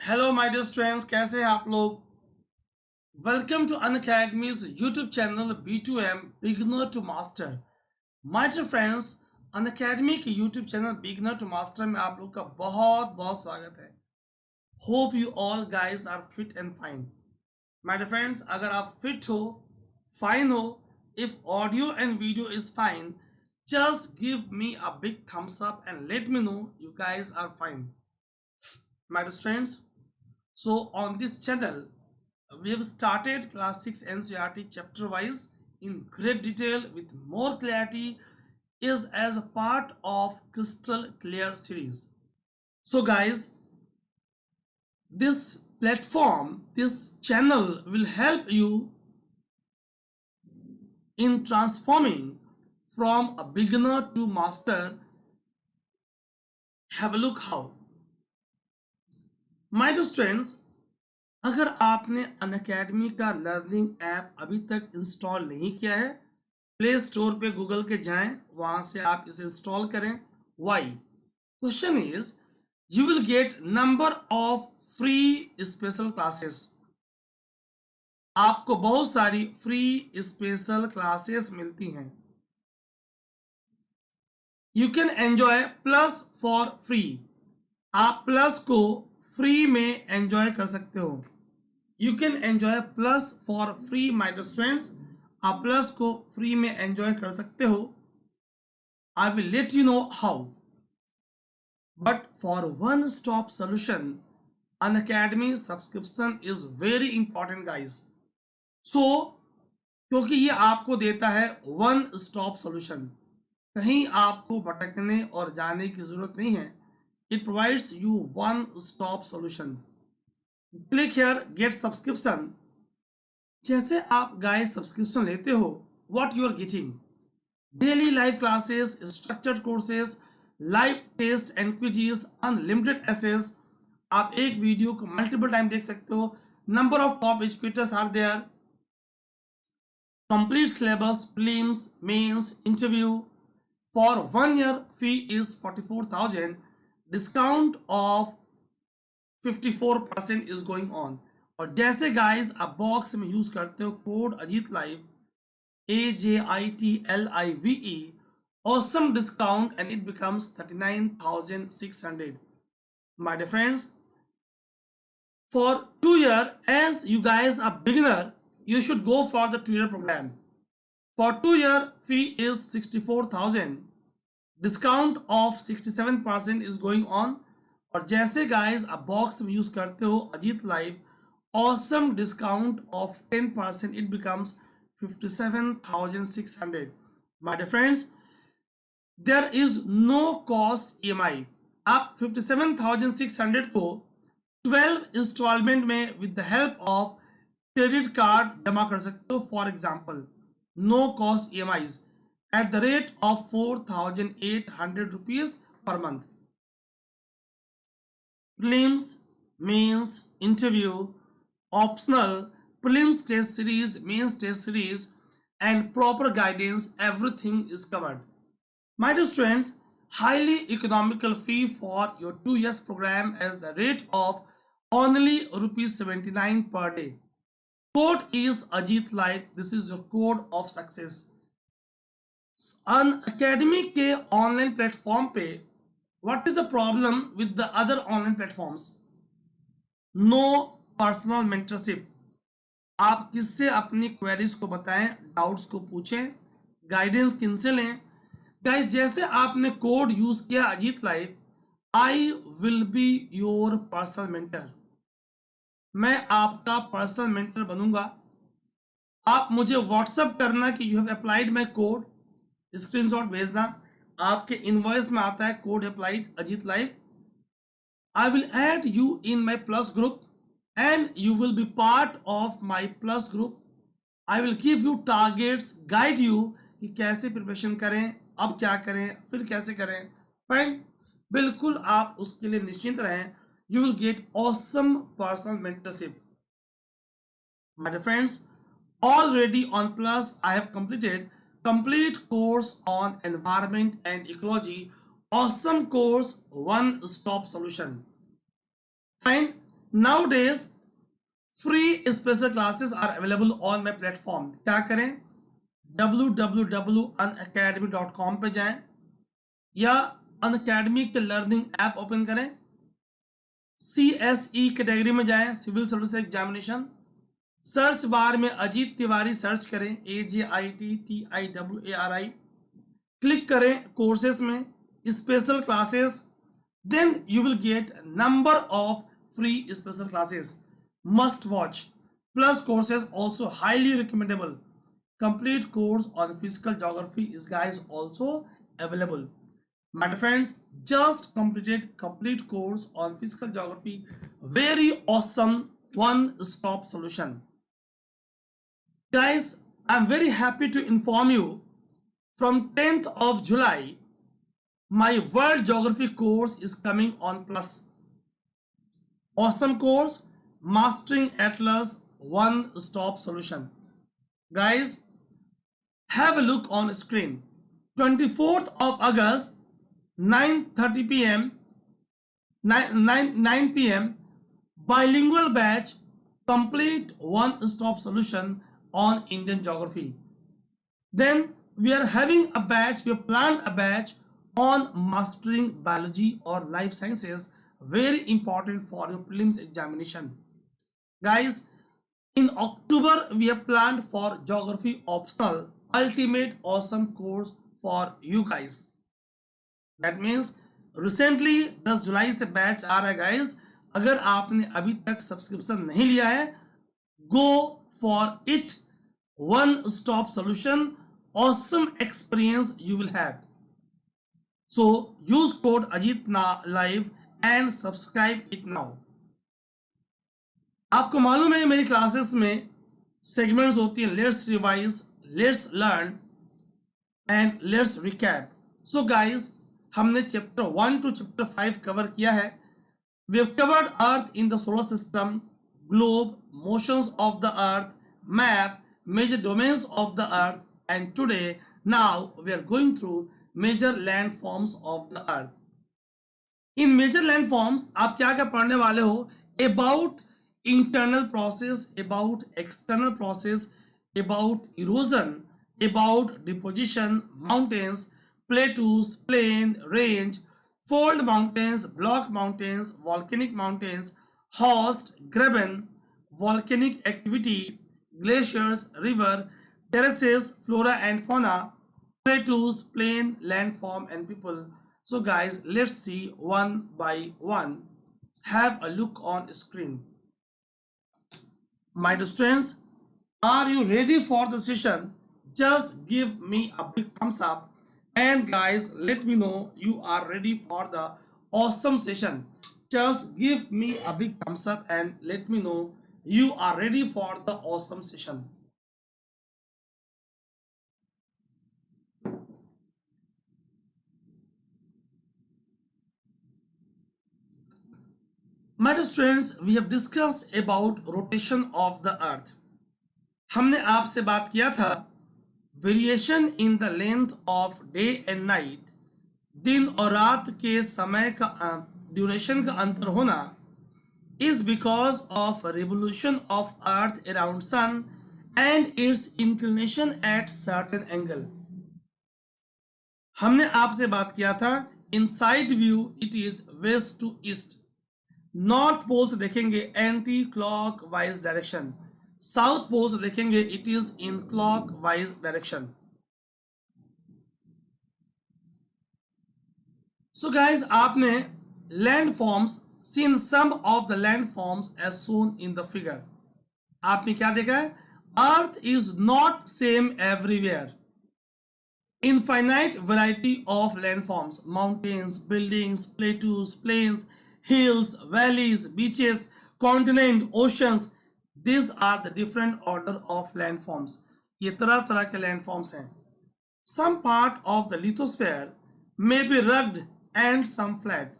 Hello my dear students, कैसे हैं आप लोग। Welcome to Unacademy's YouTube channel B2M beginner to master. My dear friends, Unacademy के YouTube channel beginner to master में आप लोग का बहुत बहुत स्वागत है। Hope you all guys are fit and fine. My dear friends, अगर आप फिट हो, फाइन हो, if audio and video is fine, just give me a big thumbs up and let me know you guys are fine. My dear students, so on this channel, we have started class 6 NCERT chapter wise in great detail with more clarity is as a part of Crystal Clear series. So guys, this platform, this channel will help you in transforming from a beginner to master. Have a look how. My dear students, अगर आपने Unacademy का learning app अभी तक install नहीं किया है, play store पे Google के जाएं, वहां से आप इसे इंस्टॉल करें। Why? Question is you will get number of free special classes. आपको बहुत सारी फ्री स्पेशल क्लासेस मिलती हैं। You can enjoy plus for free. आप प्लस को फ्री में एंजॉय कर सकते हो। You can enjoy plus for free my dear students. आप प्लस को फ्री में एंजॉय कर सकते हो। I will let you know how. But for one stop solution, Unacademy subscription is very important guys. So क्योंकि ये आपको देता है वन स्टॉप सोल्यूशन, कहीं आपको भटकने और जाने की जरूरत नहीं है। It provides you one stop solution. Click here get subscription. जैसे आप गाइस सब्सक्रिप्शन लेते हो, what you are getting? Daily live classes, structured courses, live test and quizzes, unlimited access. आप एक वीडियो को मल्टीपल टाइम देख सकते हो। Number of top educators are there. Complete syllabus, prelims, mains, interview. For 1 year fee is 44,000। Discount of 54% is going on. और जैसे guys आप box में यूज करते हो code Ajit live, AJITLIVE, awesome discount and it becomes 39,600. My dear friends, for 2 year, as you guys are beginner, you should go for the 2 year program. For 2 year fee is 64,000. Discount of 67% is going on. और जैसे guys आप box में use करते हो Ajit live, awesome discount of 10%, it becomes 57,600. My dear friends, there is no cost EMI. आप 57,600 को 12 instalment में with the help of credit card जमा कर सकते हो। For example, no cost EMI at the rate of 4,800 rupees per month. Prelims, mains, interview, optional, prelims test series, mains test series, and proper guidance, everything is covered. My dear students, highly economical fee for your 2 years program as the rate of only rupees 79 per day. Code is Ajit Life. This is your code of success. Unacademy के online platform पे what is the problem with the other online platforms? No personal mentorship. आप किससे अपनी queries को बताएं, doubts को पूछें, guidance किनसे लें? गाइस, जैसे आपने कोड यूज किया Ajit live, I will be your personal mentor. मैं आपका पर्सनल मेंटर बनूंगा। आप मुझे व्हाट्सअप करना कि you have applied my code, screenshot भेजना। आपके इनवॉइस में आता है code applied Ajit live. I will add you in my plus group and you will be part of my plus group. I will give you targets, guide you कि कैसे preparation करें, अब क्या करें, फिर कैसे करें। फाइन, बिल्कुल आप उसके लिए निश्चिंत रहें। You will gate awesome personal mentorship. My dear friends, already on Plus I have completed complete course on environment and ecology. Awesome course, one stop solution. Fine. Nowadays free special classes are available on my platform. क्या करें, www.unacademy.com पे जाएं या Unacademy के learning app open करें, CSE category में जाएं, civil service examination, search bar में अजीत तिवारी सर्च करें, AJITTIWARI, क्लिक करें कोर्सेस में special classes, then you will get number of free special classes must watch, plus courses also highly recommendable. Complete course on physical geography is guys also available. My friends, just completed complete course on physical geography, very awesome one stop solution. Guys, I'm very happy to inform you from 10th of July my world geography course is coming on Plus. Awesome course, mastering Atlas one stop solution. Guys, have a look on screen. 24th of August 9:30 p.m. 9 p.m. bilingual batch, complete one stop solution on Indian geography. Then we are having a batch, we have planned a batch on mastering biology or life sciences, very important for your prelims examination. Guys, in October we have planned for geography optional, ultimate awesome course for you guys. That means recently 10 जुलाई से batch आ रहा है guys. अगर आपने अभी तक subscription नहीं लिया है, go for it. One stop solution, awesome experience you will have. So use code Ajit Live and subscribe it now. आपको मालूम है मेरी क्लासेस में सेगमेंट्स होती हैं, let's revise, let's learn and let's recap. So guys, हमने chapter 1 to chapter 5 cover किया है. We have covered earth in the solar system, globe, motions of the earth, map, major domains of the earth, and today now we are going through major landforms of the earth. In major landforms आप क्या क्या पढ़ने वाले हो? About internal process, about external process, about erosion, about deposition, mountains, plateaus, plain, range, fold mountains, block mountains, volcanic mountains, host, graben, volcanic activity, glaciers, river, terraces, flora and fauna, plateaus, plain, landform and people. So guys, let's see one by one. Have a look on screen. My dear students, are you ready for the session? Just give me a big thumbs up, and guys, let me know you are ready for the awesome session. Just give me a big thumbs up and let me know you are ready for the awesome session. My dear students, we have discussed about rotation of the earth. हमने आपसे बात किया था variation in the length of day and night, दिन और रात के समय का ड्यूरेशन का अंतर होना is because of revolution of earth around sun and its inclination at certain angle. हमने आपसे बात किया था in side view it is west to east. North pole से देखेंगे anti clock wise direction, south pole से देखेंगे it is in clock wise direction. So guys, आपने landforms seen some of the landforms as shown in the figure. आपने क्या देखा है? Earth is not same everywhere. Infinite variety of landforms, mountains, buildings, plateaus, plains, hills, valleys, beaches, continent, oceans. These are the different order of landforms. ये तरह तरह के landforms हैं. Some part of the lithosphere may be rugged and some flat.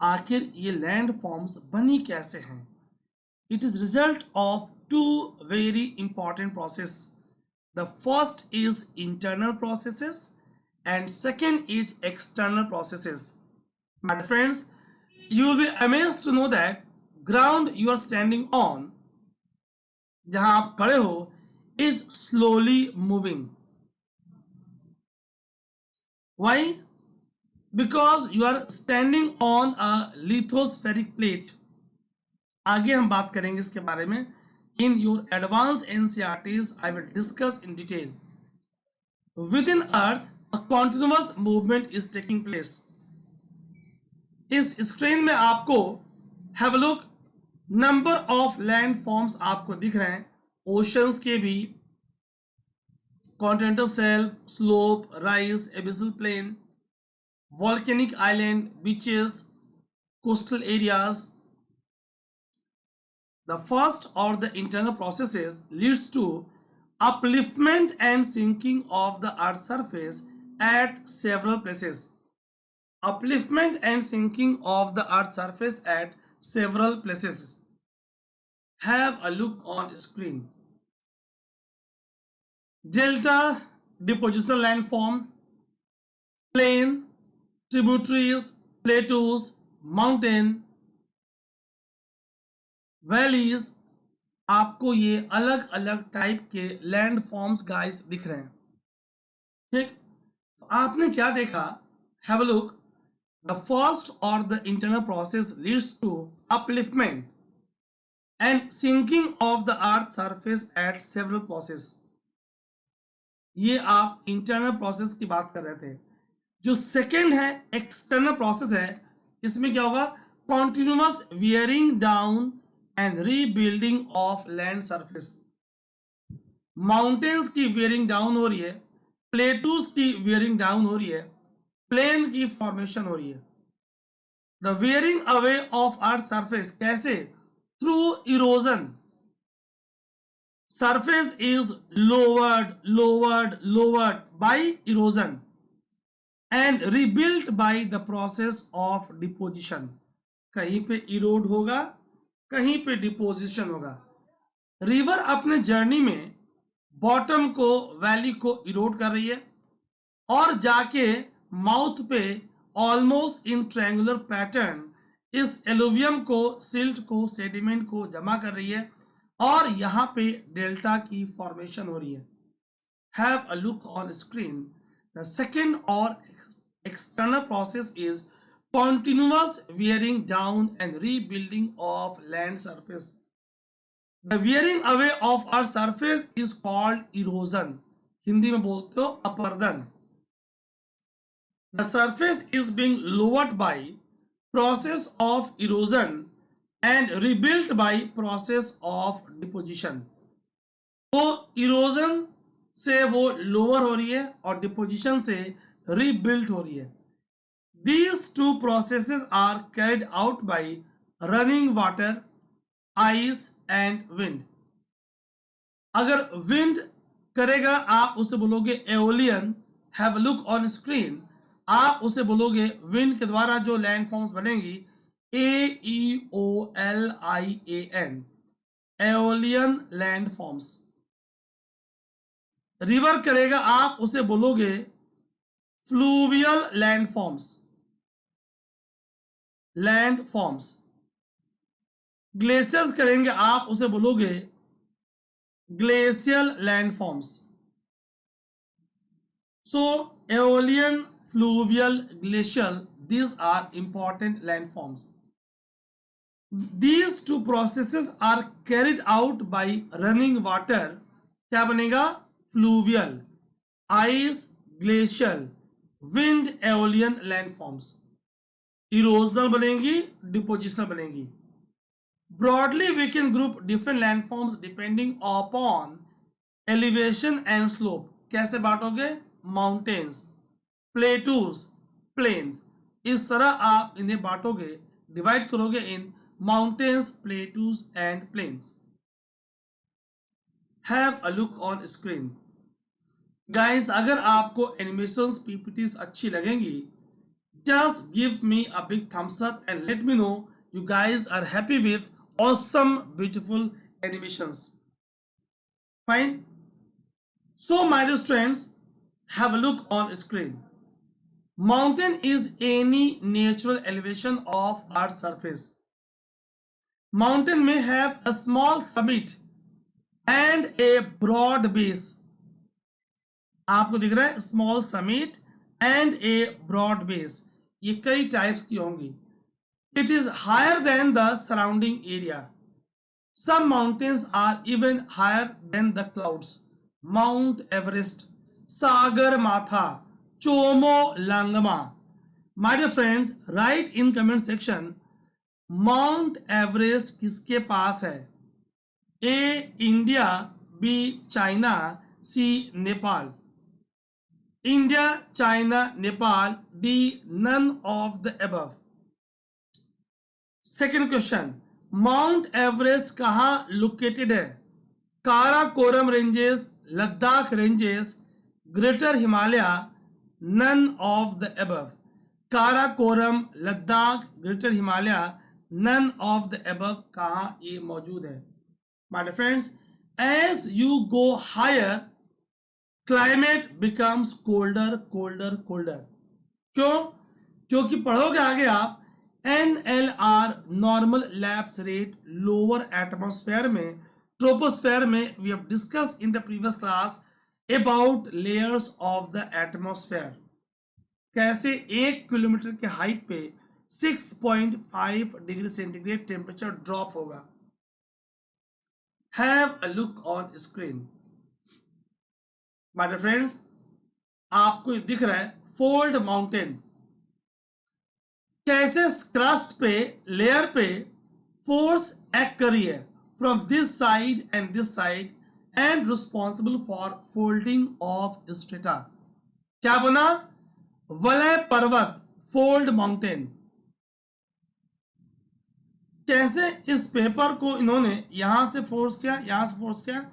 आखिर ये land forms बनी कैसे हैं? It is result of two very important process. The first is internal processes and second is external processes. My friends, You will be amazed to know that ground you are standing on, जहां आप खड़े हो, is slowly moving. Why? Because you are standing on a lithospheric plate. आगे हम बात करेंगे इसके बारे में. In your advanced NCERTs, I will discuss in detail. Within Earth, a continuous movement is taking place. इस स्क्रीन में आपको have a look, number of land forms आपको दिख रहे हैं. ओशंस के भी, continental shelf, slope, rise, abyssal plain, volcanic island, beaches, coastal areas. The first or the internal processes leads to upliftment and sinking of the earth's surface at several places. Upliftment and sinking of the earth's surface at several places. Have a look on screen. Delta, depositional landform, plain, tributaries, plateaus, mountain, valleys. आपको ये अलग अलग type के land forms guys दिख रहे हैं. ठीक, तो आपने क्या देखा? Have a look. The first और the internal process leads to upliftment and sinking of the earth surface at several process. ये आप इंटरनल प्रोसेस की बात कर रहे थे. जो सेकेंड है एक्सटर्नल प्रोसेस है, इसमें क्या होगा? Continuous wearing down and rebuilding of land surface. Mountains की वियरिंग डाउन हो रही है, प्लेटूज की वियरिंग डाउन हो रही है, प्लेन की फॉर्मेशन हो रही है. The wearing away of earth surface कैसे? Through erosion. Surface is lowered by erosion and rebuilt by the process of deposition. कहीं पे इरोड होगा, कहीं पे डिपोजिशन होगा. रिवर अपने जर्नी में बॉटम को, वैली को इरोड कर रही है और जाके माउथ पे ऑलमोस्ट इन ट्रायंगुलर पैटर्न इस एलुवियम को, सिल्ट को, सेडिमेंट को जमा कर रही है और यहाँ पे डेल्टा की फॉर्मेशन हो रही है. Have a look on screen. The second और external process is continuous wearing down and rebuilding of land surface. The wearing away of our surface is called erosion. Hindi में बोलते हो अपर्दन. The surface is being lowered by process of erosion and rebuilt by process of deposition. तो erosion से वो lower हो रही है और डिपोजिशन से रीबिल्ट हो रही है. These two processes are carried out by running water, ice and wind. अगर wind करेगा आप उसे बोलोगे aeolian. Have look on screen. आप उसे बोलोगे विंड के द्वारा जो लैंड फॉर्म्स बनेंगी, AEOLIAN, aeolian land forms. River करेगा आप उसे बोलोगे फ्लूवियल लैंड फॉर्म्स. ग्लेशियर्स करेंगे आप उसे बोलोगे glacial land forms. So aeolian, fluvial, glacial, these are important landforms. These two processes are carried out by running water. क्या बनेगा? Fluvial, ice glacial, wind aeolian landforms. Erosional बनेगी, depositional बनेगी. Broadly we can group different landforms depending upon elevation and slope. कैसे बांटोगे? Mountains, plateaus, planes. इस तरह आप इन्हें बांटोगे, डिवाइड करोगे in mountains, plateaus and plains. Have a look on screen. Guys, अगर आपको एनिमेशंस, पीपीटीज अच्छी लगेंगी, just give me a big thumbs up and let me know you guys are happy with awesome beautiful animations. Fine. So my dear friends, have a look on screen. Mountain is any natural elevation of Earth's surface. Mountain may have a small summit and a broad base. आपको दिख रहा है small summit and a broad base, ये कई types की होंगी. It is higher than the surrounding area. Some mountains are even higher than the clouds. Mount Everest, Sagarmatha, Chomolungma. My dear friends, write in comment section Mount Everest किसके पास है. A India, B China, C Nepal. India, China, Nepal, D, none of the above. Second question, Mount Everest कहाँ located है. Karakoram ranges, Ladakh ranges, greater Himalaya, none of the above. Karakoram, Ladakh, greater Himalaya, none of the above कहाँ ये मौजूद है. My dear friends, as you go higher, climate becomes colder colder colder. क्यों? क्योंकि पढ़ोगे आगे आप NLR normal lapse rate lower atmosphere में, ट्रोपोस्फेयर में. We have discuss in the previous class about layers of the atmosphere. कैसे 1 kilometre के height पे 6.5 डिग्री सेंटीग्रेड टेम्परेचर ड्रॉप होगा. Have a look on screen. My dear friends, आपको दिख रहा है फोल्ड माउंटेन. कैसे क्रस्ट पे, लेयर पे फोर्स एक्ट कर रही है from this side and this side and responsible for folding of strata. क्या बना? वलय पर्वत, फोल्ड माउंटेन. कैसे इस पेपर को इन्होंने यहां से फोर्स किया, यहां से फोर्स किया.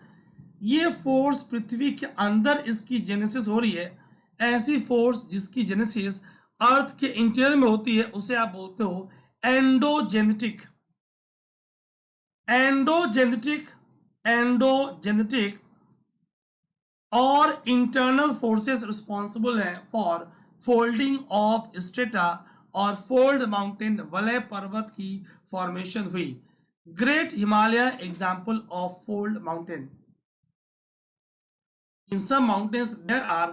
ये फोर्स पृथ्वी के अंदर इसकी जेनेसिस हो रही है. ऐसी फोर्स जिसकी जेनेसिस अर्थ के इंटीरियर में होती है उसे आप बोलते हो एंडोजेनेटिक. एंडोजेनेटिक, एंडोजेनेटिक और इंटरनल फोर्सेस रिस्पॉन्सिबल हैं फॉर फोल्डिंग ऑफ स्ट्रेटा और फोल्ड माउंटेन, वलय पर्वत की फॉर्मेशन हुई. Great Himalaya example of fold mountain. In some mountains there are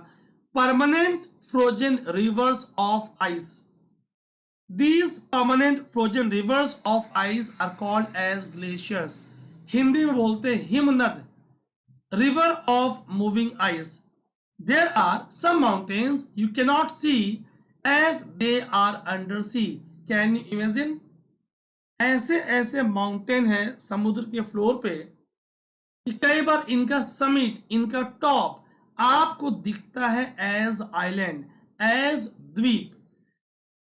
permanent frozen rivers of ice. These permanent frozen rivers of ice are called as glaciers. Hindi में बोलते हैं हिमनद, river of moving ice. There are some mountains you cannot see as they are under sea. Can you imagine? ऐसे ऐसे mountain हैं समुद्र के floor पे कि कई बार इनका समिट, इनका टॉप आपको दिखता है एज आइलैंड, एज द्वीप.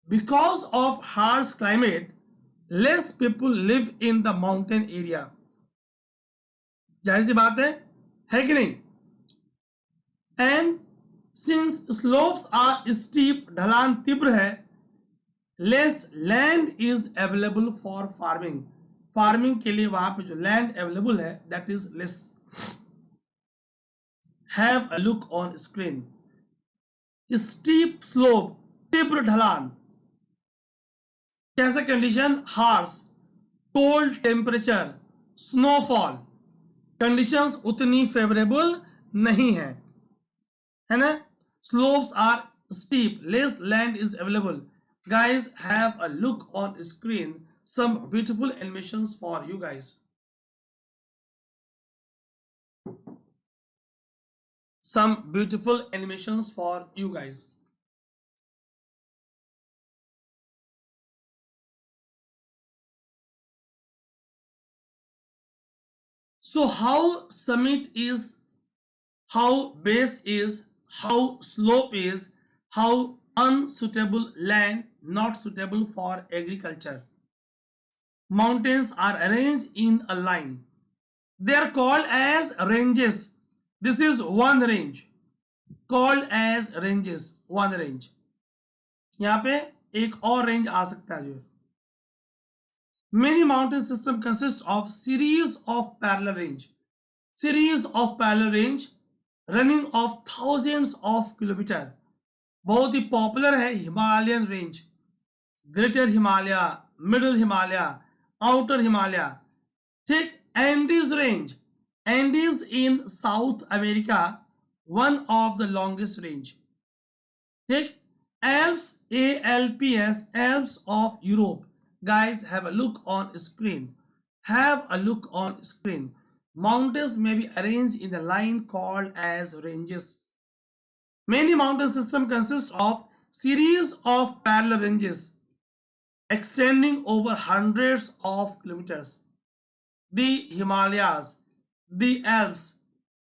Because of harsh climate less people live in the mountain area. जाहिर सी बात है कि नहीं. And since slopes are steep, ढलान तीव्र है, less land is available for farming. Farming के लिए वहां पे जो लैंड अवेलेबल है that is less. Have a look on screen. Steep slope, तीव्र ढलान. कैसा condition? Harsh, cold temperature, snowfall. Conditions उतनी फेवरेबल नहीं है ना. Slopes are steep, less land is available. Guys, have a look on screen. Some beautiful animations for you guys. Some beautiful animations for you guys. So how summit is, how base is, how slope is, how unsuitable land, not suitable for agriculture. Mountains are arranged in a line. They are called as ranges. This is one range, called as ranges. One range. यहाँ पे एक और range आ सकता है जो. Many mountain system consist of series of parallel range. Series of parallel range running of thousands of kilometers. बहुत ही popular है Himalayan range, greater Himalaya, middle Himalaya, outer Himalaya, ठीक। Andes range, Andes in South America, one of the longest range, ठीक। Alps, ALPS, Alps of Europe, guys have a look on screen, have a look on screen. Mountains may be arranged in a line called as ranges. Many mountain systems consist of series of parallel ranges extending over hundreds of kilometers. The Himalayas, the Alps,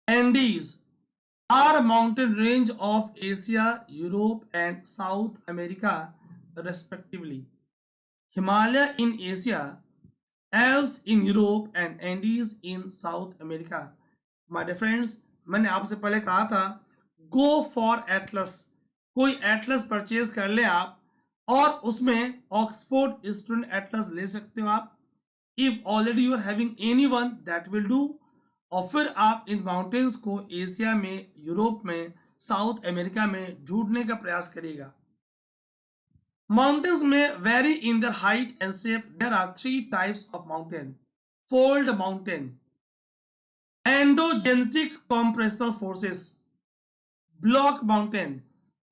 Andes are a mountain range of Asia, Europe, and South America, respectively. Himalaya in Asia, Alps in Europe, and Andes in South America. My dear friends, मैंने आपसे पहले कहा था go for Atlas, कोई Atlas purchase कर ले आप और उसमें ऑक्सफोर्ड स्टूडेंट एटलस ले सकते हो आप। If already you are having any one that will do. और फिर आप इन माउंटेन्स को एशिया में, यूरोप में, साउथ अमेरिका में ढूंढने का प्रयास करिएगा। Mountains may vary in their height and shape. There are three types of mountain. Fold mountain, endogenetic compressor forces, block mountain,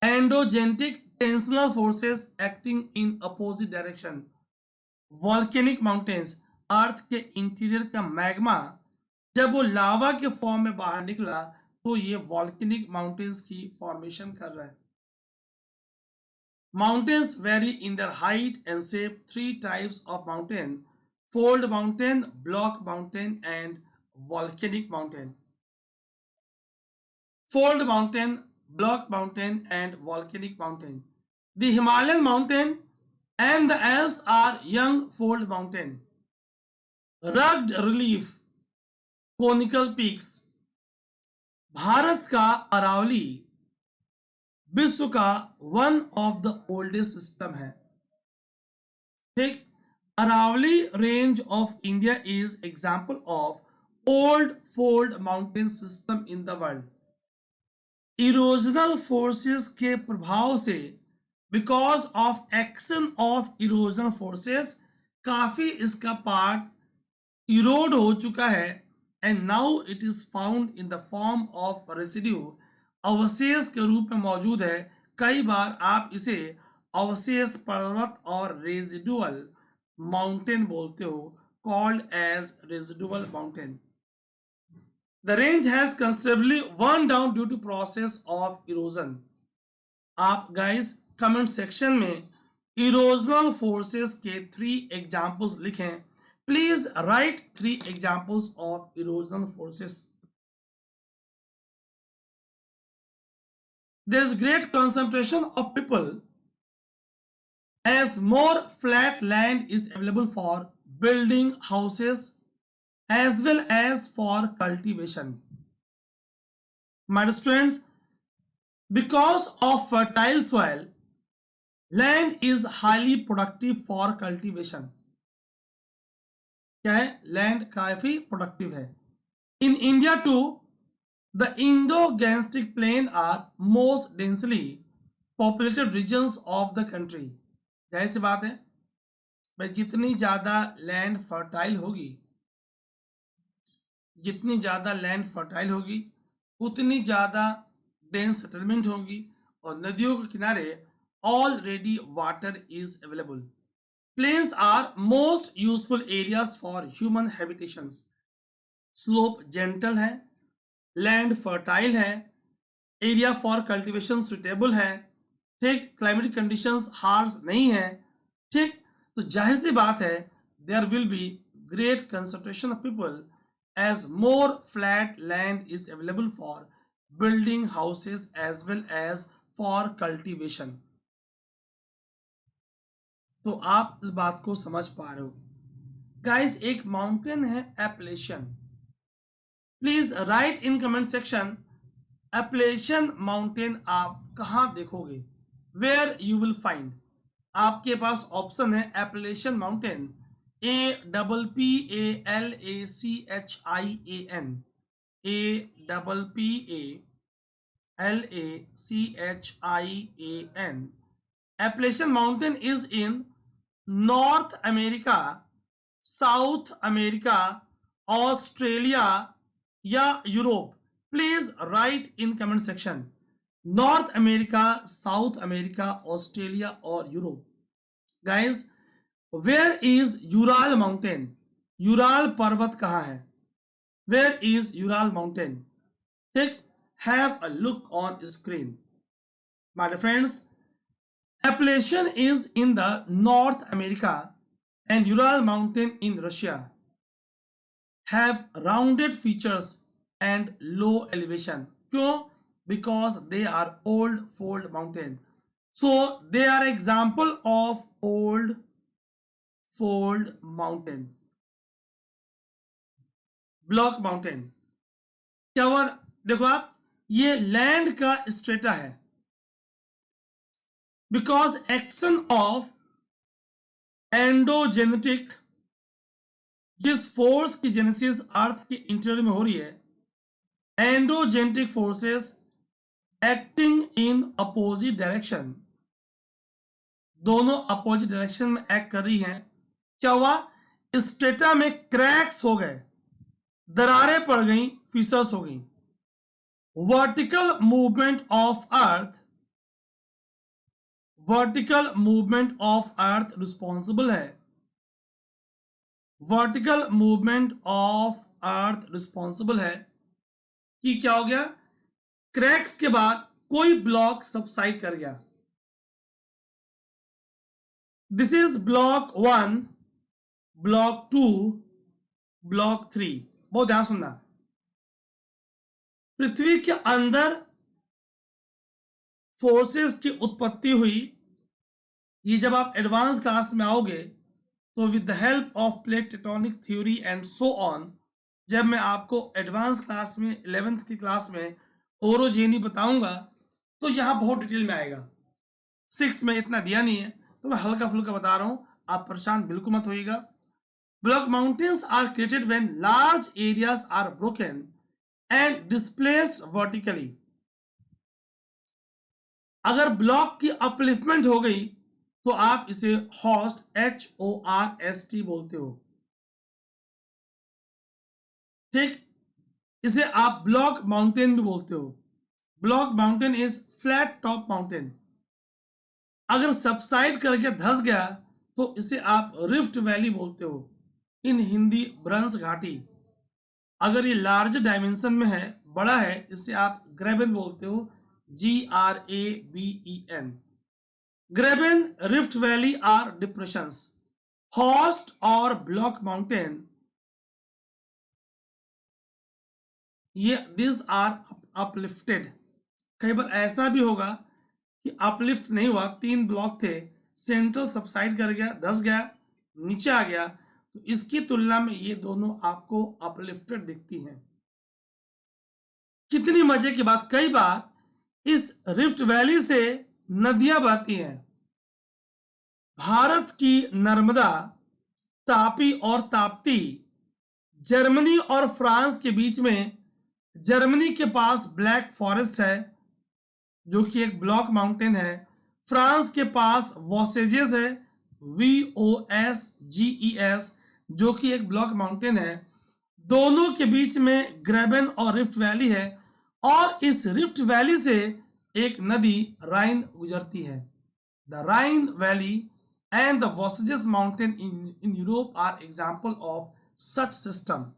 endogenetic tensional forces acting in opposite direction, volcanic mountains, अर्थ के interior का magma जब वो लावा के form में बाहर निकला तो ये वॉल्केनिक माउंटेन्स की फॉर्मेशन कर रहा है। Mountains vary in their height and shape. Three types of mountain: fold mountain, block mountain, and volcanic mountain. Fold mountain, block mountain, and volcanic mountain. The Himalayan mountain and the Alps are young fold mountain. Rugged relief, conical peaks. Bharat का अरावली विश्व का one of the oldest system है, ठीक। Aravalli range of India is example of old fold mountain system in the world. Erosional forces के प्रभाव से, because of action of erosional forces, काफी इसका पार्ट इरोड हो चुका है and now it is found in the form of residue, अवशेष के रूप में मौजूद है। कई बार आप इसे अवशेष पर्वत और रेजिडुअल माउंटेन बोलते हो, called as residual mountain. The range has considerably worn down due to process of erosion. आप गाइस कमेंट सेक्शन में इरोजनल फोर्सेस के 3 एग्जांपल्स लिखें। Please write 3 examples of erosional forces. There is great concentration of people as more flat land is available for building houses as well as for cultivation. My students, because of fertile soil, land is highly productive for cultivation. क्या है? Land काफी productive है। In India too, the Indo-Gangetic plain are most densely populated regions of the country. जाहिर सी बात है भाई, जितनी ज़्यादा लैंड फर्टाइल होगी, जितनी ज़्यादा लैंड फर्टाइल होगी उतनी ज़्यादा डेंस सेटलमेंट होगी और नदियों के किनारे already water is available. Plains are most useful areas for human habitations. Slope gentle है, लैंड फर्टाइल है, एरिया फॉर कल्टीवेशन सुटेबल है, ठीक। क्लाइमेटिक कंडीशंस हार्श नहीं है, ठीक। तो जाहिर सी बात है there will be great concentration of people as more flat land is available for building houses as well as for cultivation. तो आप इस बात को समझ पा रहे हो गाइस। एक माउंटेन है Appalachian. Please write in comment section Appalachian mountain आप कहां देखोगे, वेयर यू विल फाइंड। आपके पास ऑप्शन है एपलेशियन mountain, APPALACHIAN, APPALACHIAN, LACHIAN. Appalachian Mountain is in North America, South America, Australia या Europe? Please write in comment section. North America, South America, Australia or Europe. Guys, where is Ural Mountain? Ural पर्वत कहाँ है? Where is Ural Mountain? Take have a look on screen. My dear friends, Appalachian is in the North America and Ural Mountain in Russia have rounded features and low elevation. क्यों? Because they are old fold mountain. So they are example of old fold mountain. Block mountain क्या हुआ? देखो आप, ये land का strata है because action of endogenetic, जिस force की जेनेसिस अर्थ के इंटीरियर में हो रही है, endogenetic forces acting in opposite direction, दोनों अपोजिट डायरेक्शन में एक्ट कर रही हैं. क्या हुआ? स्ट्रेटा में क्रैक्स हो गए, दरारें पड़ गई, फिसर्स हो गई. Vertical movement of earth, vertical movement of earth responsible है, vertical movement of earth responsible है कि क्या हो गया? क्रैक्स के बाद कोई ब्लॉक सबसाइड कर गया. This is block 1, block 2, block 3. बहुत ध्यान सुनना. पृथ्वी के अंदर फोर्सेस की उत्पत्ति हुई. ये जब आप एडवांस क्लास में आओगे तो with the help of plate tectonic theory and so on, जब मैं आपको एडवांस क्लास में 11th की क्लास में ओरोजेनी बताऊंगा तो यहां बहुत डिटेल में आएगा. 6 में इतना दिया नहीं है तो मैं हल्का फुल्का बता रहा हूं, आप परेशान बिल्कुल मत होइएगा. Block mountains are created when large areas are broken and displaced vertically. अगर ब्लॉक की अपलिफ्टमेंट हो गई तो आप इसे हॉस्ट, HORST बोलते हो. ठीक, इसे आप ब्लॉक माउंटेन भी बोलते हो. Block mountain is flat top mountain. अगर सबसाइड करके धस गया तो इसे आप रिफ्ट वैली बोलते हो, इन हिंदी ब्रंस घाटी. अगर ये लार्ज डायमेंशन में है, बड़ा है, इसे आप ग्रेबन बोलते हो, GRABEN. Graben, rift valley are depressions. Horst और ब्लॉक माउंटेन, ये दिस आर अपलिफ्टेड. कई बार ऐसा भी होगा कि अपलिफ्ट नहीं हुआ, 3 ब्लॉक थे, सेंट्रल सबसाइड कर गया, धस गया, नीचे आ गया, तो इसकी तुलना में ये दोनों आपको अपलिफ्टेड दिखती हैं. कितनी मजे की बात, कई बार इस रिफ्ट वैली से नदियां बहती हैं. भारत की नर्मदा, तापी और ताप्ती जर्मनी और फ्रांस के बीच में, जर्मनी के पास ब्लैक फॉरेस्ट है जो कि एक ब्लॉक माउंटेन है. फ्रांस के पास वॉसेजेस है, VOSGES, जो कि एक ब्लॉक माउंटेन है. दोनों के बीच में ग्रेबन और रिफ्ट वैली है और इस रिफ्ट वैली से एक नदी राइन गुजरती है. The Rhine valley and the Vosges mountain in Europe are example of such system.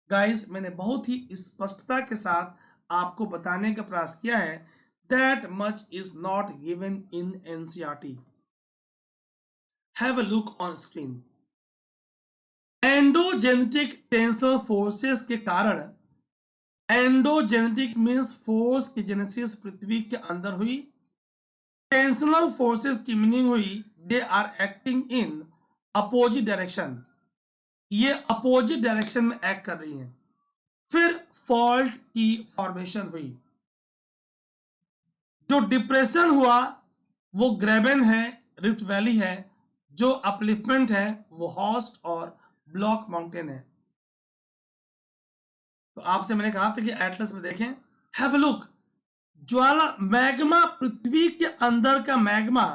Guys, मैंने बहुत ही स्पष्टता के साथ आपको बताने का प्रयास किया है. That much is not given in NCERT. Have a look on screen. Endogenetic tensional forces के कारण, एंडोजेनेटिक मीन्स फोर्स की जेनेसिस पृथ्वी के अंदर हुई. टेंसनल फोर्सेस की मीनिंग हुई they are acting in opposite direction. ये अपोजिट डायरेक्शन में एक्ट कर रही हैं. फिर फॉल्ट की फॉर्मेशन हुई. जो डिप्रेशन हुआ वो ग्रेबन है, रिफ्ट वैली है. जो अपलिफ्टमेंट है वो हॉस्ट और ब्लॉक माउंटेन है. तो आपसे मैंने कहा था कि एटलस में देखें, हैव अ लुक. ज्वाला मैग्मा, पृथ्वी के अंदर का magma,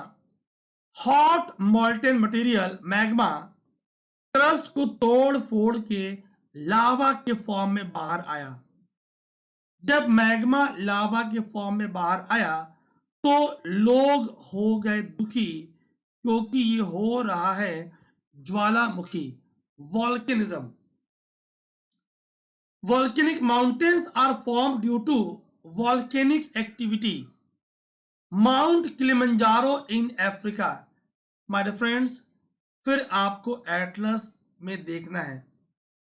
hot molten material magma crust को तोड़ फोड़ के लावा के फॉर्म में बाहर आया। जब मैग्मा लावा के फॉर्म में बाहर आया तो लोग हो गए दुखी, क्योंकि ये हो रहा है ज्वालामुखी, volcanism. Volcanic mountains are formed due to volcanic activity. Mount Kilimanjaro in Africa. My dear friends, फिर आपको एटलस में देखना है।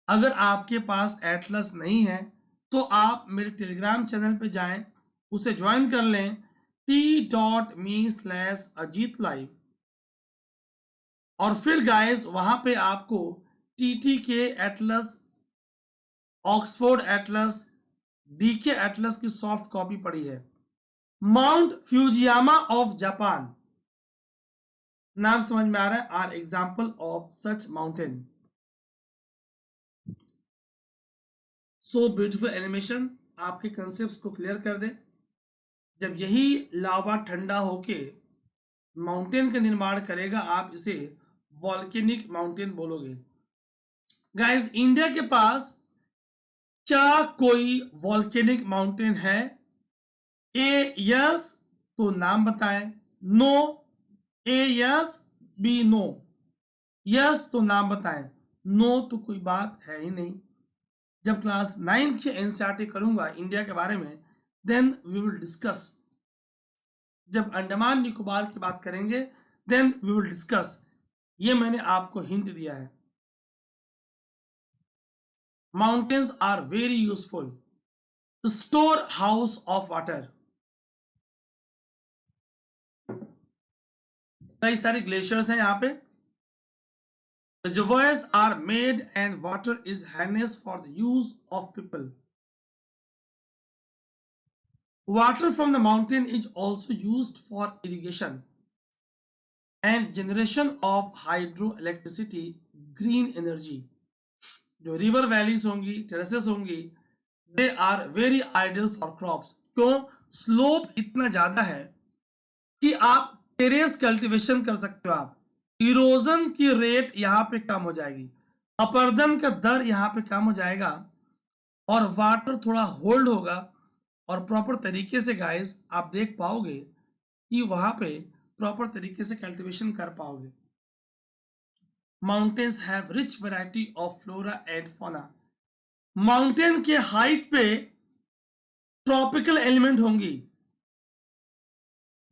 अगर आपके पास एटलस नहीं है तो आप मेरे टेलीग्राम चैनल पे जाएं, उसे ज्वाइन कर लें, t.me/Ajit Live। और फिर गाइस वहां पे आपको टीटी के atlas, Oxford atlas, DK atlas की सॉफ्ट कॉपी पड़ी है। माउंट फ्यूजियामा ऑफ जापान, नाम समझ में आ रहा है, are example of such mountain. So beautiful animation आपके कंसेप्ट को क्लियर कर दे। जब यही लावा ठंडा होके माउंटेन का निर्माण करेगा, आप इसे वॉल्केनिक माउंटेन बोलोगे। गाइस, इंडिया के पास क्या कोई वॉल्केनिक माउंटेन है? ए यस तो नाम बताएं, no, A yes, B no, yes तो नाम बताएं, नो तो कोई बात है ही नहीं। जब क्लास 9th के एनसीईआरटी करूंगा इंडिया के बारे में, देन वी विल डिस्कस। जब अंडमान निकोबार की बात करेंगे देन वी विल डिस्कस। ये मैंने आपको हिंट दिया है। Mountains are very useful, store house of water. कई सारे ग्लेशियर्स हैं यहाँ पे। Reservoirs are made and water is harnessed for the use of people. Water from the mountain is also used for irrigation and generation of hydroelectricity, green energy. जो river valleys होंगी, terraces होंगी, they are very ideal for crops. क्यों? Slope इतना ज्यादा है कि आप terrace cultivation कर सकते हो। आप इरोजन की रेट यहाँ पे कम हो जाएगी, अपर्दन का दर यहाँ पे कम हो जाएगा, और वाटर थोड़ा होल्ड होगा, और प्रॉपर तरीके से गाइस आप देख पाओगे कि वहां पे प्रॉपर तरीके से कल्टीवेशन कर पाओगे। Mountains have rich variety of flora and fauna. Mountain के हाइट पे ट्रॉपिकल एलिमेंट होंगी,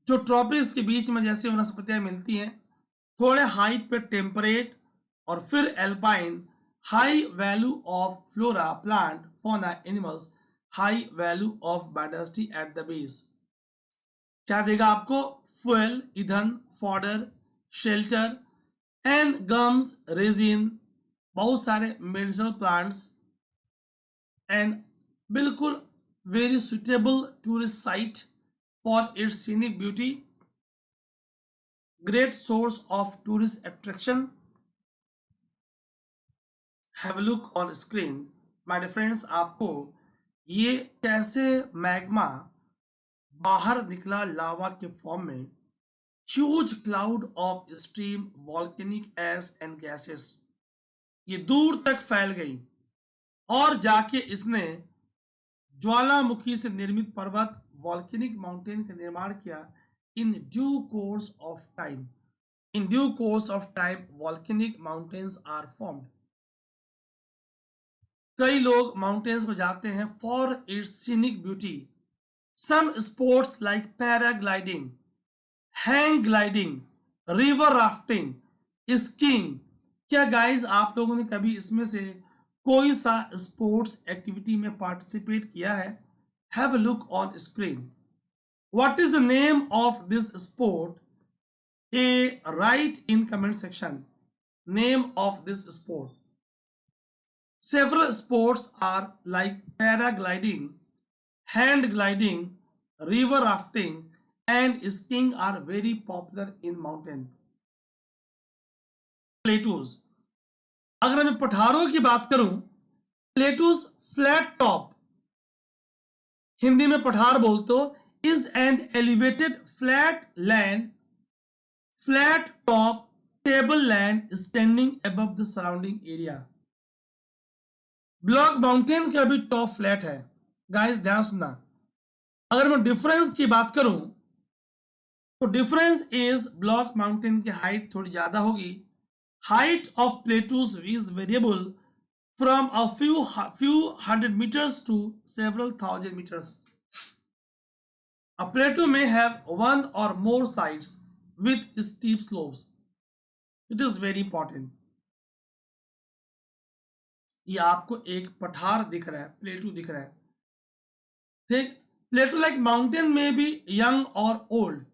जो ट्रॉपिक्स के बीच में जैसे वनस्पतियां मिलती हैं, थोड़े हाइट पे टेम्परेट, और फिर alpine, high value of flora, plant, fauna, animals, high value of biodiversity at the base. क्या देगा आपको? फ्यूल, ईंधन, fodder, shelter and gums, resin, बहुत सारे मेडिसिनल प्लांट्स, एंड बिल्कुल very suitable tourist site for its scenic beauty, great source of tourist attraction. Have a look on screen. My dear friends, आपको ये कैसे मैग्मा बाहर निकला लावा के फॉर्म में, huge cloud of stream, volcanic S and gases, ये दूर तक फैल गई और जाके इसने ज्वालामुखी से निर्मित पर्वत, वॉल्केनिक माउंटेन का निर्माण किया। In due course of time, in due course of time, volcanic mountains are formed. कई लोग माउंटेन्स में जाते हैं for its scenic beauty. Some sports like paragliding, hang gliding, river rafting, skiing. क्या गाइस आप लोगों ने कभी इसमें से कोई सा स्पोर्ट्स एक्टिविटी में पार्टिसिपेट किया है? Have a look on screen. What is the name of this sport? Write in comment section name of this sport. Several sports are like paragliding, hand gliding, river rafting and skiing are very popular in mountain plateaus. अगर मैं पठारों की बात करूं, plateaus flat top, Hindi में पठार बोलते हो, is an elevated flat top tableland standing above the surrounding area. Block mountain का भी टॉप फ्लैट है. गाइस ध्यान सुनना, अगर मैं डिफरेंस की बात करूं तो डिफरेंस इज ब्लॉक माउंटेन की हाइट थोड़ी ज्यादा होगी. Height of plateaus is variable from a few hundred meters to several thousand meters. A plateau may have one or more sides with steep slopes. It is very important. ये आपको एक पठार दिख रहा है, प्लेटू दिख रहा है, ठीक. प्लेटू लाइक माउंटेन में भी यंग और ओल्ड.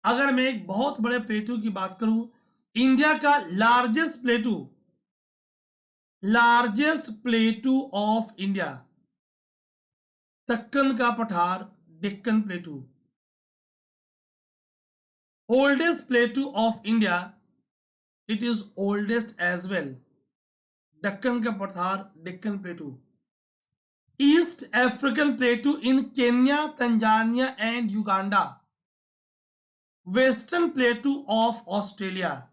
अगर मैं एक बहुत बड़े प्लेटू की बात करूं, इंडिया का largest plateau of India, Deccan का पठार, Deccan plateau. Oldest plateau of India, it is oldest as well, Deccan का पठार, Deccan plateau. East African plateau in Kenya, Tanzania and Uganda. Western plateau of Australia.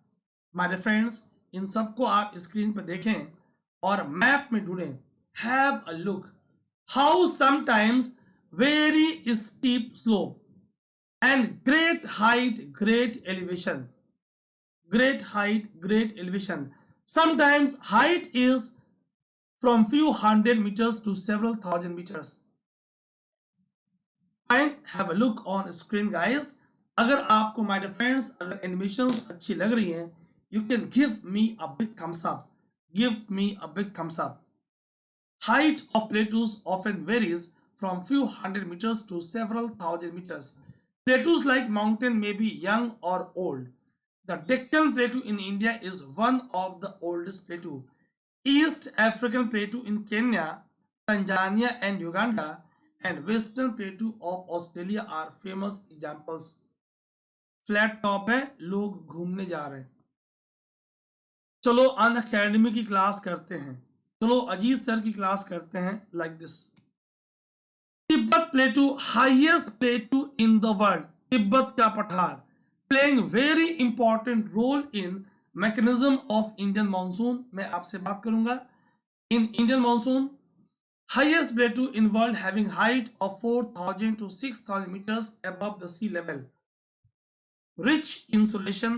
My friends, इन सबको आप स्क्रीन पर देखें और मैप में ढूंढें. Have a look how sometimes very steep slope and great height, great elevation. Sometimes height is from few hundred meters to several thousand meters. Fine, have a look on screen guys. अगर आपको my dear friends अगर animations अच्छी लग रही हैं, you can give me a big thumbs up. Height of plateaus often varies from few hundred meters to several thousand meters. Plateaus like mountain may be young or old. The Deccan Plateau in India is one of the oldest plateau. East African Plateau in Kenya, Tanzania and Uganda and Western Plateau of Australia are famous examples. Flat top है, लोग घूमने जा रहे हैं. चलो Unacademy की class करते हैं. चलो अजीत सर की क्लास करते हैं like this. Tibet plateau, highest plateau in the world. Tibet का पठार, playing very important role in mechanism of Indian monsoon. मैं आपसे बात करूंगा in Indian monsoon. Highest plateau in world having height of 4000 to 6000 meters above the sea level. Rich insulation,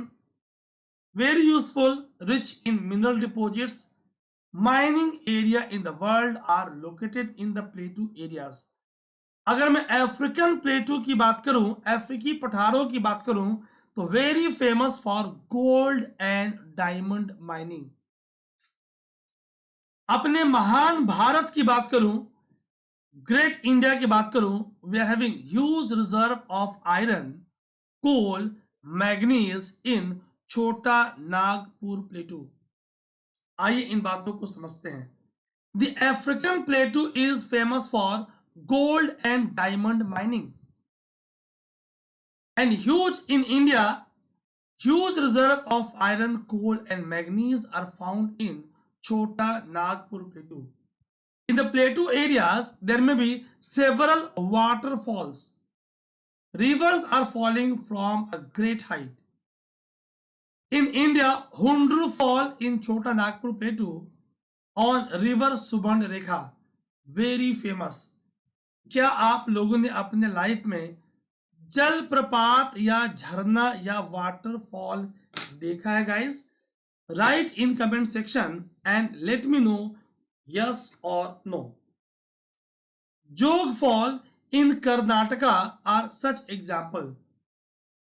very useful, rich in mineral deposits. Mining area in the world are located in the plateau areas. अगर मैं African प्लेटू की बात करूं, अफ्रीकी पठारों की बात करूं, तो very famous for gold and diamond mining. अपने महान भारत की बात करूं, ग्रेट इंडिया की बात करूं, we are having huge reserve of iron, coal, manganese in Chota Nagpur plateau. आइए इन बातों को समझते हैं. The African plateau is famous for gold and diamond mining and huge in India. Huge reserve of iron, coal and manganese are found in Chota Nagpur Plateau. In the plateau areas there may be several waterfalls. Rivers are falling from a great height. In India, Hundru Fall in Chota Nagpur Plateau on river Subarnarekha, very famous. क्या आप लोगों ने अपने life में जलप्रपात या झरना या वाटरफॉल देखा है guys? Write in comment section and let me know yes और no. Jog fall in Karnataka are such example.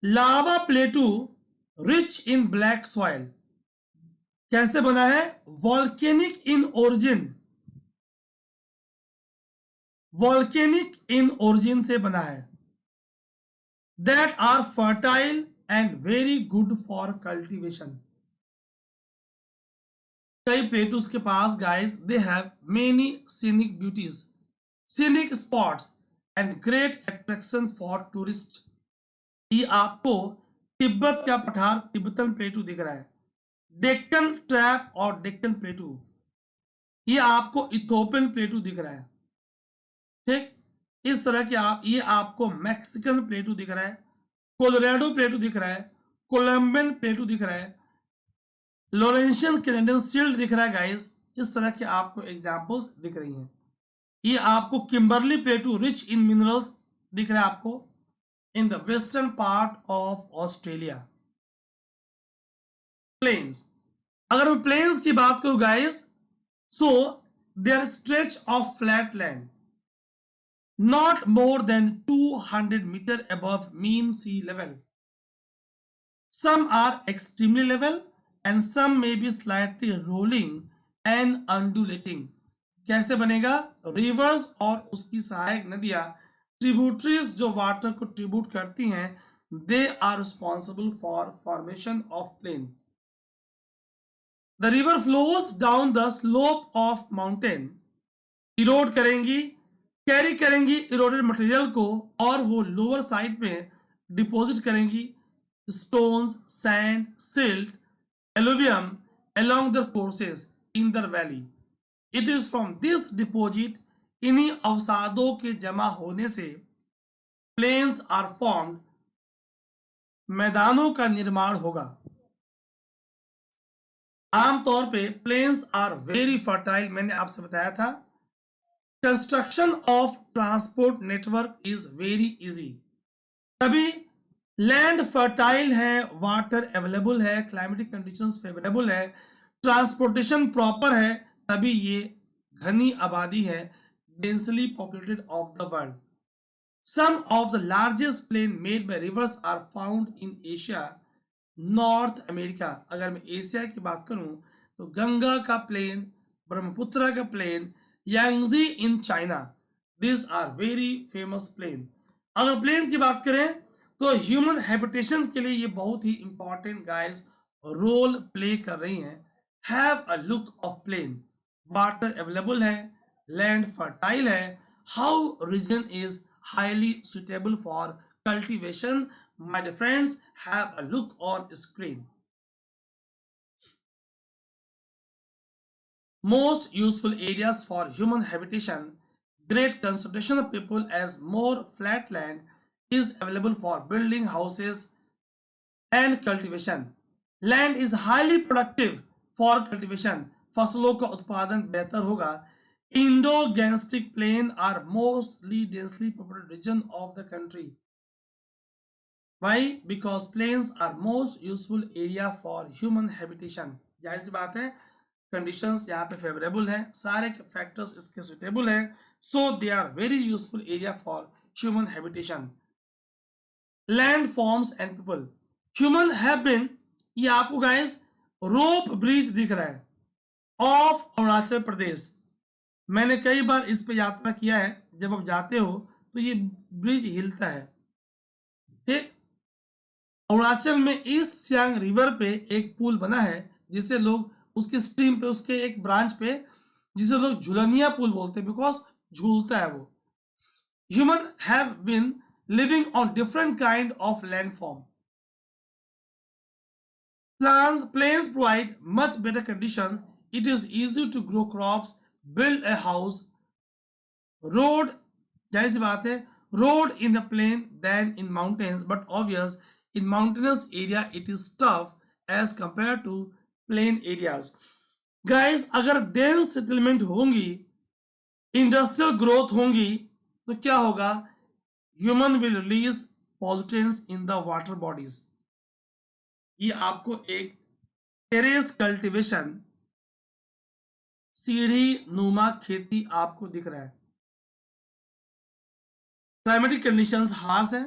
Lava plateau rich in black soil. कैसे बना है? वॉल्केनिक इन ओरिजिन से बना है. That are fertile and very good for cultivation. कई plateaus के पास guys they have many scenic beauties, scenic spots and great attraction for tourist. ये आपको तिब्बत का पठार, तिब्बतन प्लेटू दिख रहा है. डेक्कन ट्रैप और डेक्कन प्लेटू, ये आपको इथोपियन प्लेटू दिख रहा है. ठीक, इस तरह के ये आपको मैक्सिकन प्लेटू दिख रहा है, कोलोराडो प्लेटू दिख रहा है, कोलंबियन प्लेटू दिख रहा है, लॉरेंशियन कैनेडियन शील्ड दिख रहा है गाइस। इस तरह के आपको एग्जांपल्स दिख रही हैं। ये आपको Kimberley plateau rich in minerals दिख रहा है आपको in the western part of Australia. Plains, अगर मैं प्लेन्स की बात करूं guys, so there stretch of flat land not more than 200 meters above mean sea level. Some are extremely level and some may be slightly rolling and undulating. कैसे बनेगा? Reverse और उसकी सहायक नदियां, ट्रिब्यूटरीज जो वाटर को ट्रिब्यूट करती हैं, they are responsible for formation of plain. The river flows down the slope of mountain, erode करेंगी, कैरी करेंगी इरोडेड मटेरियल को और वो लोअर साइड में डिपॉजिट करेंगी stones, sand, silt, alluvium along the courses in the valley. It is from this deposit, इन्हीं अवसादों के जमा होने से प्लेन्स आर फॉर्म्ड, मैदानों का निर्माण होगा। आमतौर पे प्लेन्स आर वेरी फर्टाइल, मैंने आपसे बताया था। Construction of transport network is very easy, तभी लैंड फर्टाइल है, वाटर अवेलेबल है, क्लाइमेटिक कंडीशंस फेवरेबल है, ट्रांसपोर्टेशन प्रॉपर है, तभी ये घनी आबादी है, densely populated of the world. Some of the largest plain made by rivers are found in Asia, North America. अगर मैं एशिया की बात करूं तो गंगा का प्लेन, ब्रह्मपुत्र का plain, Yangtze in China, this are very famous plain. अगर प्लेन की बात करें तो ह्यूमन हैबिटेशन के लिए ये बहुत ही इंपॉर्टेंट गाइस रोल प्ले कर रही हैं। Have a look of plain, water available है, लैंड फर्टाइल है, how region is highly suitable for cultivation. My dear friends, have a look on screen. Most useful areas for human habitation, great concentration of people as more flat land is available for building houses and cultivation. Land is highly productive for cultivation. फसलों का उत्पादन बेहतर होगा। Indo-Gangetic plain are mostly densely populated region of the country. Why? Because plains are most useful area for human habitation. जाहिर सी बात है, conditions यहाँ पे फेवरेबल है, सारे फैक्टर्स इसके सुटेबल है, so they are very useful area for human habitation. Land forms and people, human have been, ये आपको गाइस रोप ब्रिज दिख रहा है ऑफ अरुणाचल प्रदेश। मैंने कई बार इस पे यात्रा किया है, जब आप जाते हो तो ये ब्रिज हिलता है। ठीक, अरुणाचल में ईस्ट सियांग रिवर पे एक पुल बना है जिसे लोग उसके स्ट्रीम पे, उसके एक ब्रांच पे, जिसे लोग झुलनिया पुल बोलते हैं, बिकॉज झूलता है वो। Human have been living on different kind of landform. Plains provide much better condition. It is easy to grow crops, build a house, road, जाहिर सी बात है, road in the plain than in mountains, but obvious in mountainous area it is tough as compared to plain areas. Guys, अगर dense settlement होंगी, industrial growth होंगी, तो क्या होगा? Human will release pollutants in the water bodies. ये आपको एक terrace cultivation, सीढ़ी नुमा खेती आपको दिख रहा है। क्लाइमेटिक कंडीशंस हार्श हैं,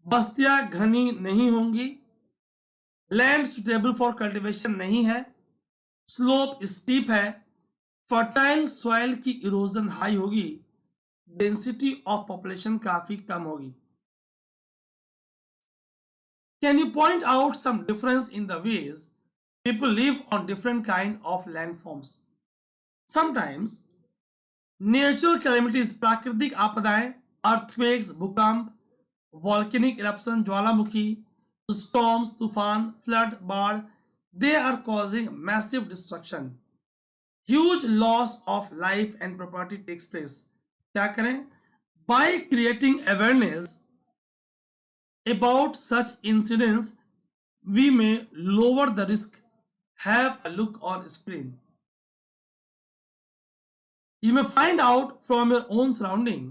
बस्तियां घनी नहीं होंगी, लैंड सुटेबल फॉर कल्टीवेशन नहीं है, स्लोप स्टीप है, फर्टाइल सॉइल की इरोजन हाई होगी, डेंसिटी ऑफ पॉपुलेशन काफी कम होगी। Can you point out some difference in the ways people live on different kind of landforms? Sometimes natural calamities, प्राकृतिक आपदाएं, earthquakes, भूकंप, volcanic eruption, ज्वालामुखी, storms, तूफान, flood, बाढ़, they are causing massive destruction. Huge loss of life and property takes place. क्या करें? By creating awareness about such incidents, we may lower the risk. Have a look on screen. You may find out from your own surrounding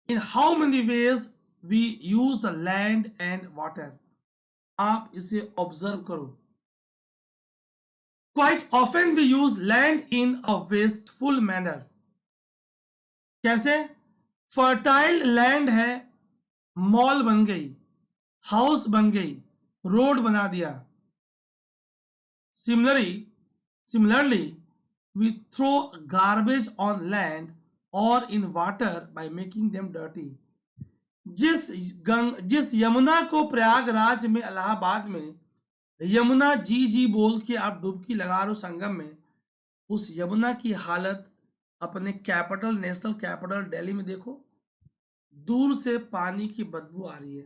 in how many ways we use the land and water. आप इसे observe करो. Quite often we use land in a wasteful manner. कैसे? Fertile land है, mall बन गई, house बन गई, road बना दिया. Similarly, we throw garbage on land or in water by making them dirty. जिस यमुना को प्रयागराज में, इलाहाबाद में यमुना जी जी बोल के आप डुबकी लगा रहे हो संगम में, उस यमुना की हालत अपने कैपिटल, नेशनल कैपिटल दिल्ली में देखो, दूर से पानी की बदबू आ रही है.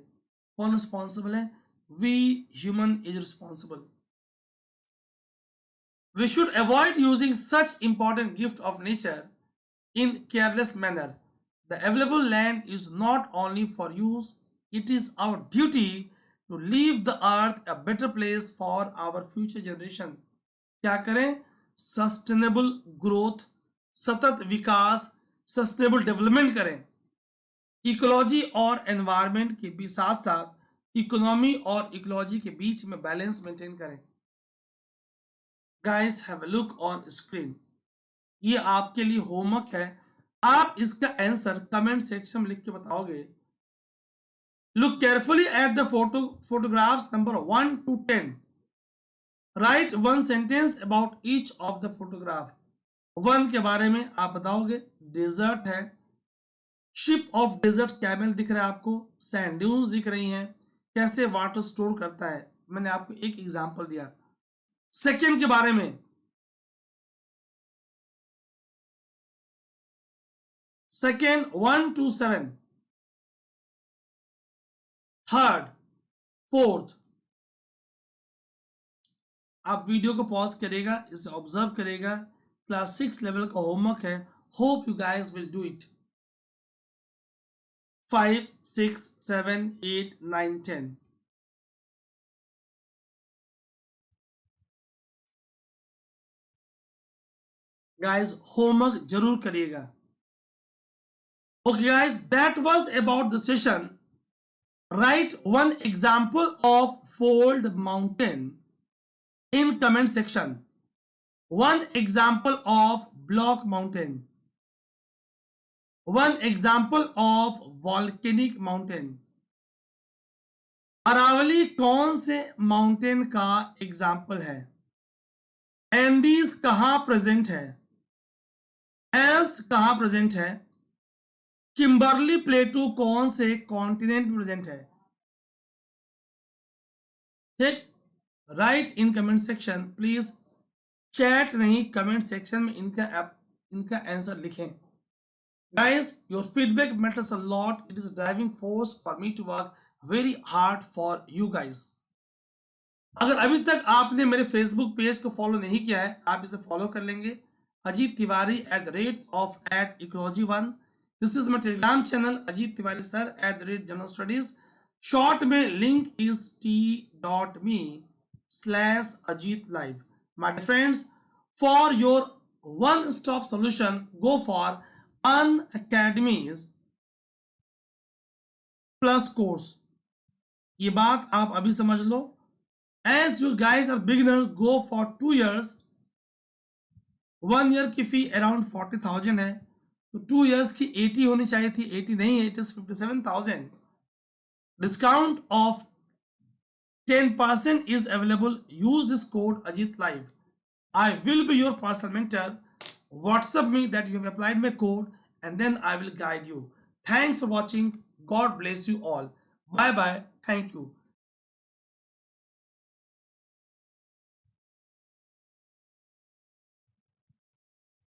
कौन रिस्पॉन्सिबल है? We human is responsible. We should avoid using such important gift of nature in careless manner. The available land is not only for use, it is our duty to leave the earth a better place for our future generation. क्या करें? Sustainable growth, सतत विकास, sustainable development करें. Ecology और environment के भी साथ साथ economy और इकोलॉजी के बीच में बैलेंस मेंटेन करें. Guys have a look on screen. ये आपके लिए होमवर्क है. आप इसका आंसर कमेंट सेक्शन में लिख के बताओगे. Look carefully at the photographs number 1 to 10. Right one sentence about each of the photograph. 1 के बारे में आप बताओगे. डेजर्ट है, शिप ऑफ डेजर्ट कैमल दिख रहा है आपको, सैंड ड्यून्स दिख रही हैं, कैसे वाटर स्टोर करता है. मैंने आपको एक एग्जांपल दिया. सेकेंड के बारे में, सेकेंड 1 to 7. Third, fourth. आप वीडियो को पॉज करेगा, इसे ऑब्जर्व करेगा. क्लास 6 लेवल का होमवर्क है. Hope you guys will do it. 5, 6, 7, 8, 9, 10. Guys homework जरूर करिएगा. Okay guys, that was about the session. Write one example of fold mountain in comment section. One example of block mountain. One example of volcanic mountain. Aravalli कौन से mountain का example है? Andes कहां present है? Alps कहां present है? Kimberly प्लेटू कौन से कॉन्टिनेंट में प्रेजेंट है? ठीक. Right in comment section please. Chat नहीं, कमेंट सेक्शन में इनका आंसर लिखें. Guys, your feedback matters a lot. It is a driving force for me to work very hard for you guys. अगर अभी तक आपने मेरे फेसबुक पेज को फॉलो नहीं किया है, आप इसे फॉलो कर लेंगे. Ajit Tiwari @ecology1. This is my Telegram channel Ajit Tiwari sir @general studies. Short में link is t.me/Ajit Live. My friends, for your one-stop solution, go for Unacademy's plus course. ये बात आप अभी समझ लो. As you guys are beginner, go for 2 years. 1 year की फी around 40,000 है, तो 2 years की 80 होनी चाहिए थी. 80 नहीं है, it is 57,000. Discount of 10% is available. Use this code Ajit Live. I will be your personal mentor. WhatsApp me that you have applied my code and then I will guide you. Thanks for watching. God bless you all. Bye bye. Thank you.